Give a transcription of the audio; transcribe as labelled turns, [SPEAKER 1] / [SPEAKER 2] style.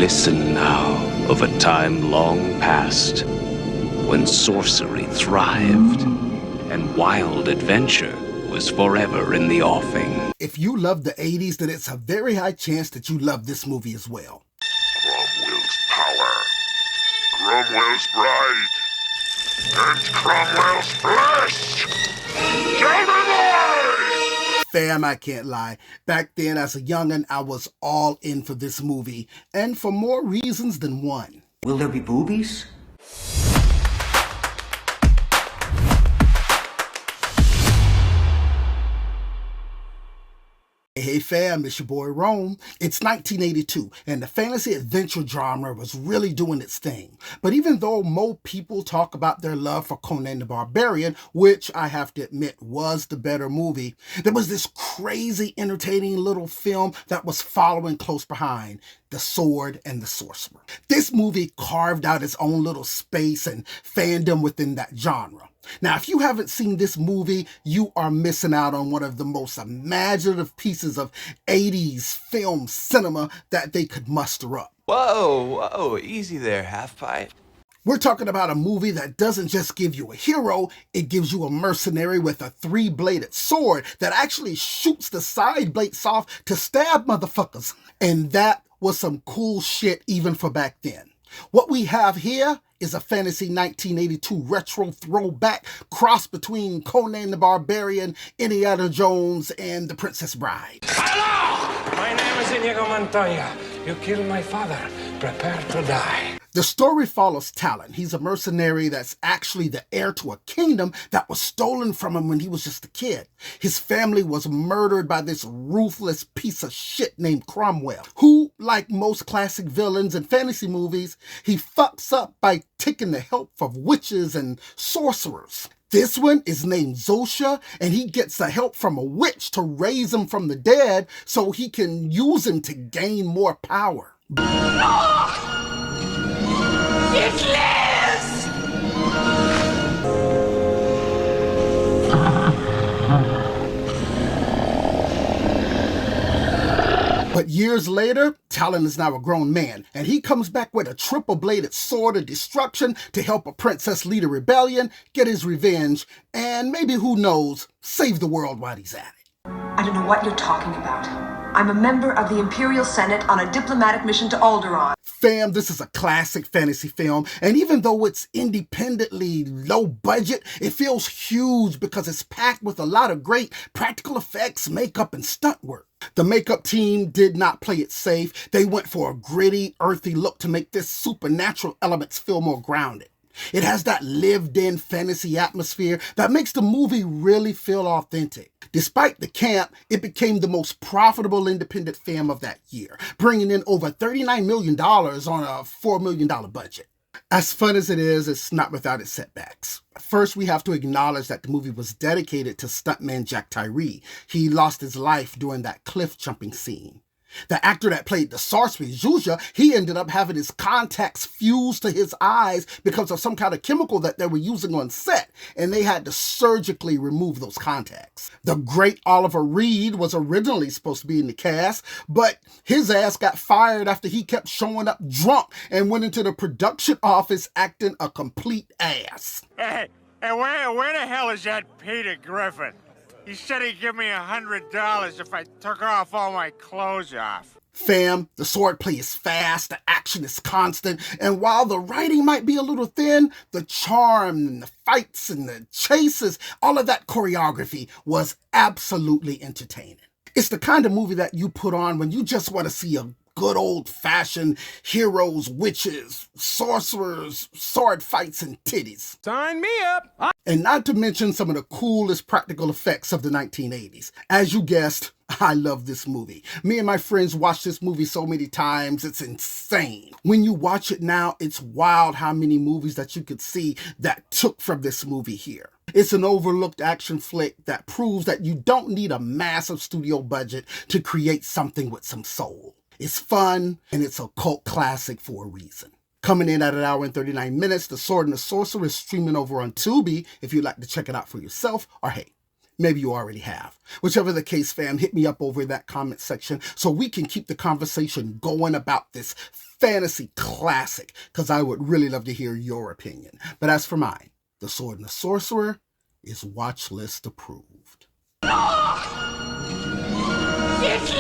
[SPEAKER 1] Listen now of a time long past when sorcery thrived and wild adventure was forever in the offing.
[SPEAKER 2] If you love the 80s, then it's a very high chance that you love this movie as well.
[SPEAKER 3] Cromwell's power, Cromwell's bride, and Cromwell's flesh! Tell me why!
[SPEAKER 2] Fam, I can't lie. Back then, as a youngin', I was all in for this movie, and for more reasons than one.
[SPEAKER 4] Will there be boobies?
[SPEAKER 2] Hey fam, it's your boy Rome. It's 1982, and the fantasy adventure genre was really doing its thing. But even though more people talk about their love for Conan the Barbarian, which I have to admit was the better movie, there was this crazy entertaining little film that was following close behind, The Sword and the Sorcerer. This movie carved out its own little space and fandom within that genre. Now, if you haven't seen this movie, you are missing out on one of the most imaginative pieces of 80s film cinema that they could muster up.
[SPEAKER 5] Whoa, easy there, half-pipe.
[SPEAKER 2] We're talking about a movie that doesn't just give you a hero, it gives you a mercenary with a three-bladed sword that actually shoots the side blades off to stab motherfuckers. And that was some cool shit even for back then. What we have here is a fantasy 1982 retro throwback cross between Conan the Barbarian, Indiana Jones, and The Princess Bride.
[SPEAKER 6] Hello! My name is Inigo Montoya. You killed my father. Prepare to die.
[SPEAKER 2] The story follows Talon. He's a mercenary that's actually the heir to a kingdom that was stolen from him when he was just a kid. His family was murdered by this ruthless piece of shit named Cromwell, who, like most classic villains in fantasy movies, he fucks up by taking the help of witches and sorcerers. This one is named Zosha, and he gets the help from a witch to raise him from the dead so he can use him to gain more power.
[SPEAKER 6] It lives!
[SPEAKER 2] But years later, Talon is now a grown man, and he comes back with a triple-bladed sword of destruction to help a princess lead a rebellion, get his revenge, and maybe, who knows, save the world while he's at it.
[SPEAKER 7] I don't know what you're talking about. I'm a member of the Imperial Senate on a diplomatic mission to Alderaan.
[SPEAKER 2] Fam, this is a classic fantasy film, and even though it's independently low budget, it feels huge because it's packed with a lot of great practical effects, makeup, and stunt work. The makeup team did not play it safe. They went for a gritty, earthy look to make this supernatural elements feel more grounded. It has that lived-in fantasy atmosphere that makes the movie really feel authentic. Despite the camp, it became the most profitable independent film of that year, bringing in over $39 million on a $4 million budget. As fun as it is, it's not without its setbacks. First, we have to acknowledge that the movie was dedicated to stuntman Jack Tyree. He lost his life during that cliff jumping scene. The actor that played the sorcery, Zosha, he ended up having his contacts fused to his eyes because of some kind of chemical that they were using on set, and they had to surgically remove those contacts. The great Oliver Reed was originally supposed to be in the cast, but his ass got fired after he kept showing up drunk and went into the production office acting a complete ass.
[SPEAKER 8] Hey, where the hell is that Peter Griffin? He said he'd give me $100 if I took off all my clothes off.
[SPEAKER 2] Fam, the swordplay is fast, the action is constant, and while the writing might be a little thin, the charm and the fights and the chases, all of that choreography was absolutely entertaining. It's the kind of movie that you put on when you just want to see a good old-fashioned heroes, witches, sorcerers, sword fights, and titties.
[SPEAKER 8] Sign me up!
[SPEAKER 2] And not to mention some of the coolest practical effects of the 1980s. As you guessed, I love this movie. Me and my friends watched this movie so many times, it's insane. When you watch it now, it's wild how many movies that you could see that took from this movie here. It's an overlooked action flick that proves that you don't need a massive studio budget to create something with some soul. It's fun, and it's a cult classic for a reason. Coming in at 1 hour and 39 minutes, The Sword and the Sorcerer is streaming over on Tubi if you'd like to check it out for yourself, or hey, Maybe you already have. Whichever the case, fam, hit me up over in that comment section so we can keep the conversation going about this fantasy classic, because I would really love to hear your opinion. But as for mine, The Sword and the Sorcerer is watch list approved.
[SPEAKER 4] It's